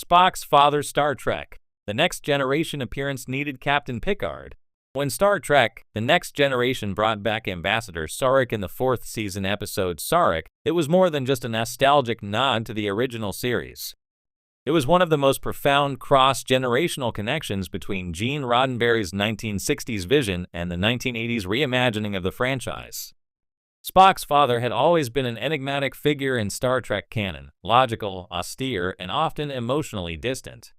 Spock's father. Star Trek The Next Generation appearance needed Captain Picard. When Star Trek The Next Generation brought back Ambassador Sarek in the fourth season episode Sarek, it was more than just a nostalgic nod to the original series. It was one of the most profound cross-generational connections between Gene Roddenberry's 1960s vision and the 1980s reimagining of the franchise. Spock's father had always been an enigmatic figure in Star Trek canon, logical, austere, and often emotionally distant.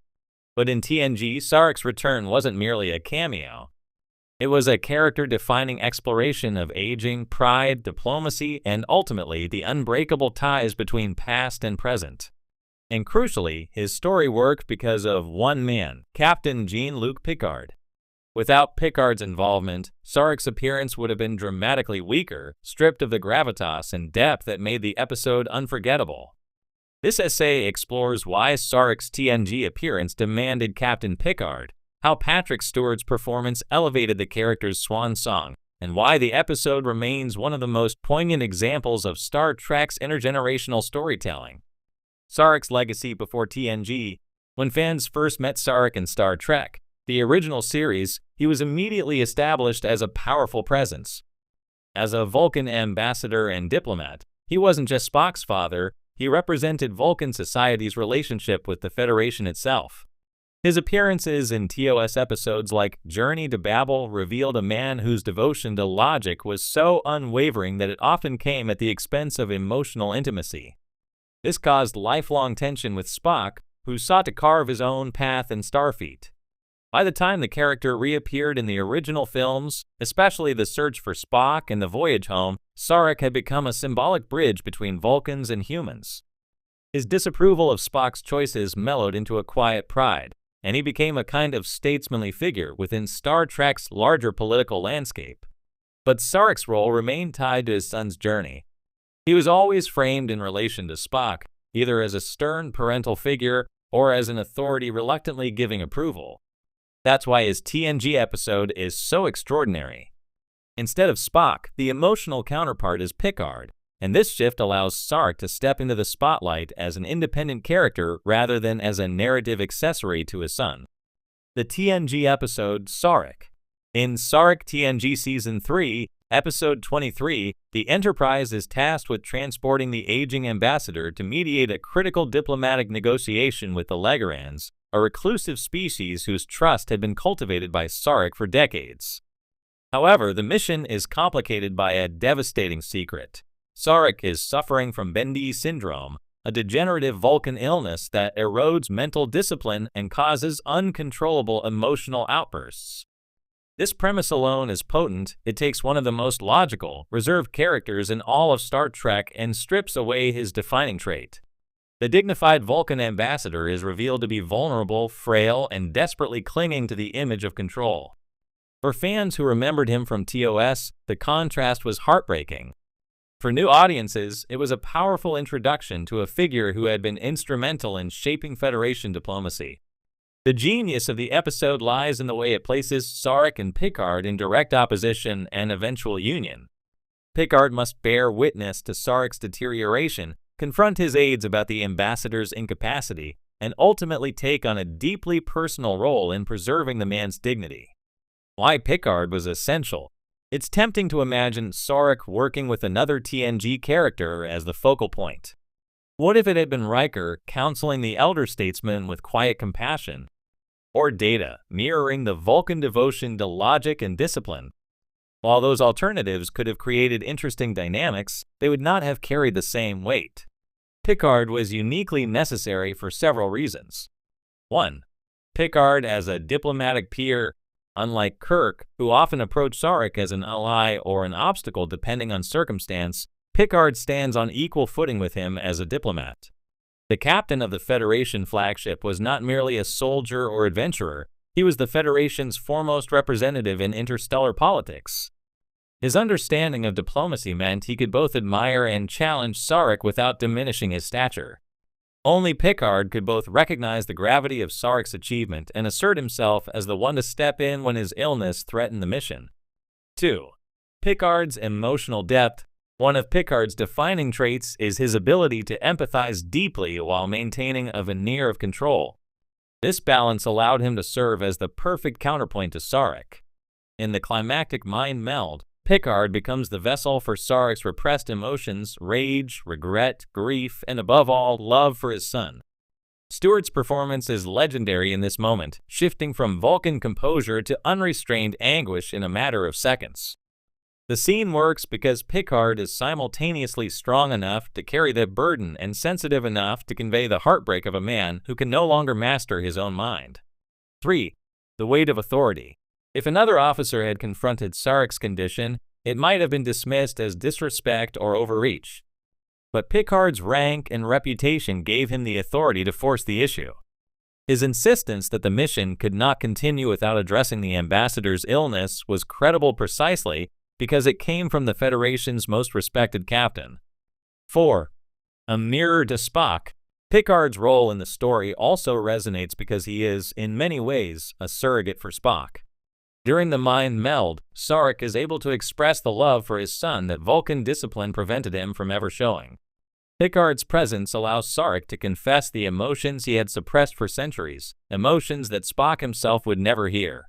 But in TNG, Sarek's return wasn't merely a cameo. It was a character-defining exploration of aging, pride, diplomacy, and ultimately the unbreakable ties between past and present. And crucially, his story worked because of one man, Captain Jean-Luc Picard. Without Picard's involvement, Sarek's appearance would have been dramatically weaker, stripped of the gravitas and depth that made the episode unforgettable. This essay explores why Sarek's TNG appearance demanded Captain Picard, how Patrick Stewart's performance elevated the character's swan song, and why the episode remains one of the most poignant examples of Star Trek's intergenerational storytelling. Sarek's legacy before TNG. When fans first met Sarek in Star Trek, the original series, he was immediately established as a powerful presence. As a Vulcan ambassador and diplomat, he wasn't just Spock's father, he represented Vulcan society's relationship with the Federation itself. His appearances in TOS episodes like Journey to Babel revealed a man whose devotion to logic was so unwavering that it often came at the expense of emotional intimacy. This caused lifelong tension with Spock, who sought to carve his own path in Starfleet. By the time the character reappeared in the original films, especially The Search for Spock and The Voyage Home, Sarek had become a symbolic bridge between Vulcans and humans. His disapproval of Spock's choices mellowed into a quiet pride, and he became a kind of statesmanly figure within Star Trek's larger political landscape. But Sarek's role remained tied to his son's journey. He was always framed in relation to Spock, either as a stern parental figure or as an authority reluctantly giving approval. That's why his TNG episode is so extraordinary. Instead of Spock, the emotional counterpart is Picard, and this shift allows Sarek to step into the spotlight as an independent character rather than as a narrative accessory to his son. The TNG episode Sarek. In Sarek TNG Season 3, Episode 23, the Enterprise is tasked with transporting the aging ambassador to mediate a critical diplomatic negotiation with the Legorans, a reclusive species whose trust had been cultivated by Sarek for decades. However, the mission is complicated by a devastating secret. Sarek is suffering from Bendy syndrome, a degenerative Vulcan illness that erodes mental discipline and causes uncontrollable emotional outbursts. This premise alone is potent. It takes one of the most logical, reserved characters in all of Star Trek and strips away his defining trait. The dignified Vulcan ambassador is revealed to be vulnerable, frail, and desperately clinging to the image of control. For fans who remembered him from TOS, the contrast was heartbreaking. For new audiences, it was a powerful introduction to a figure who had been instrumental in shaping Federation diplomacy. The genius of the episode lies in the way it places Sarek and Picard in direct opposition and eventual union. Picard must bear witness to Sarek's deterioration, confront his aides about the ambassador's incapacity, and ultimately take on a deeply personal role in preserving the man's dignity. Why Picard was essential. It's tempting to imagine Sarek working with another TNG character as the focal point. What if it had been Riker counseling the elder statesman with quiet compassion? Or Data mirroring the Vulcan devotion to logic and discipline? While those alternatives could have created interesting dynamics, they would not have carried the same weight. Picard was uniquely necessary for several reasons. 1. Picard as a diplomatic peer. Unlike Kirk, who often approached Sarek as an ally or an obstacle depending on circumstance, Picard stands on equal footing with him as a diplomat. The captain of the Federation flagship was not merely a soldier or adventurer, he was the Federation's foremost representative in interstellar politics. His understanding of diplomacy meant he could both admire and challenge Sarek without diminishing his stature. Only Picard could both recognize the gravity of Sarek's achievement and assert himself as the one to step in when his illness threatened the mission. 2. Picard's emotional depth. One of Picard's defining traits is his ability to empathize deeply while maintaining a veneer of control. This balance allowed him to serve as the perfect counterpoint to Sarek. In the climactic mind meld, Picard becomes the vessel for Sarek's repressed emotions, rage, regret, grief, and above all, love for his son. Stewart's performance is legendary in this moment, shifting from Vulcan composure to unrestrained anguish in a matter of seconds. The scene works because Picard is simultaneously strong enough to carry the burden and sensitive enough to convey the heartbreak of a man who can no longer master his own mind. 3. The weight of authority. If another officer had confronted Sarek's condition, it might have been dismissed as disrespect or overreach. But Picard's rank and reputation gave him the authority to force the issue. His insistence that the mission could not continue without addressing the ambassador's illness was credible precisely because it came from the Federation's most respected captain. 4. A mirror to Spock. Picard's role in the story also resonates because he is, in many ways, a surrogate for Spock. During the mind meld, Sarek is able to express the love for his son that Vulcan discipline prevented him from ever showing. Picard's presence allows Sarek to confess the emotions he had suppressed for centuries, emotions that Spock himself would never hear.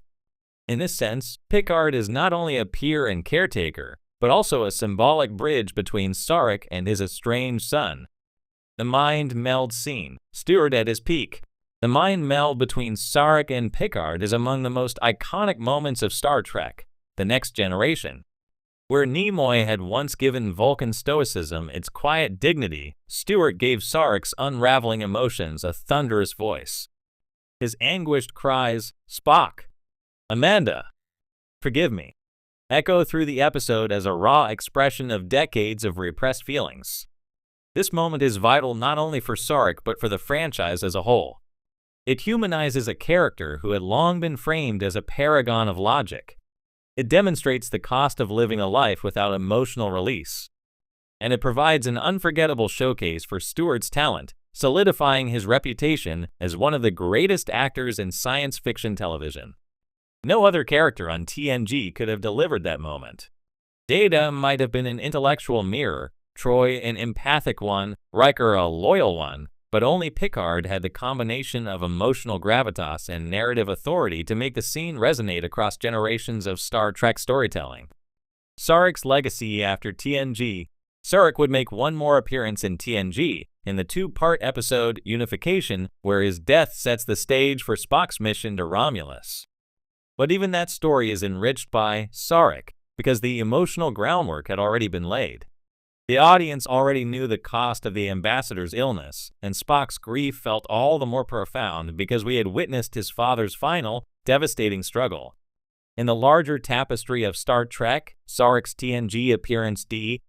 In this sense, Picard is not only a peer and caretaker, but also a symbolic bridge between Sarek and his estranged son. The mind meld scene, Stewart at his peak. The mind meld between Sarek and Picard is among the most iconic moments of Star Trek: The Next Generation. Where Nimoy had once given Vulcan stoicism its quiet dignity, Stewart gave Sarek's unraveling emotions a thunderous voice. His anguished cries, "Spock! Amanda! Forgive me!" echo through the episode as a raw expression of decades of repressed feelings. This moment is vital not only for Sarek but for the franchise as a whole. It humanizes a character who had long been framed as a paragon of logic. It demonstrates the cost of living a life without emotional release. And it provides an unforgettable showcase for Stewart's talent, solidifying his reputation as one of the greatest actors in science fiction television. No other character on TNG could have delivered that moment. Data might have been an intellectual mirror, Troy an empathic one, Riker a loyal one, but only Picard had the combination of emotional gravitas and narrative authority to make the scene resonate across generations of Star Trek storytelling. Sarek's legacy after TNG. Sarek would make one more appearance in TNG, in the two-part episode Unification, where his death sets the stage for Spock's mission to Romulus. But even that story is enriched by Sarek, because the emotional groundwork had already been laid. The audience already knew the cost of the ambassador's illness, and Spock's grief felt all the more profound because we had witnessed his father's final, devastating struggle. In the larger tapestry of Star Trek, Sarek's TNG appearance D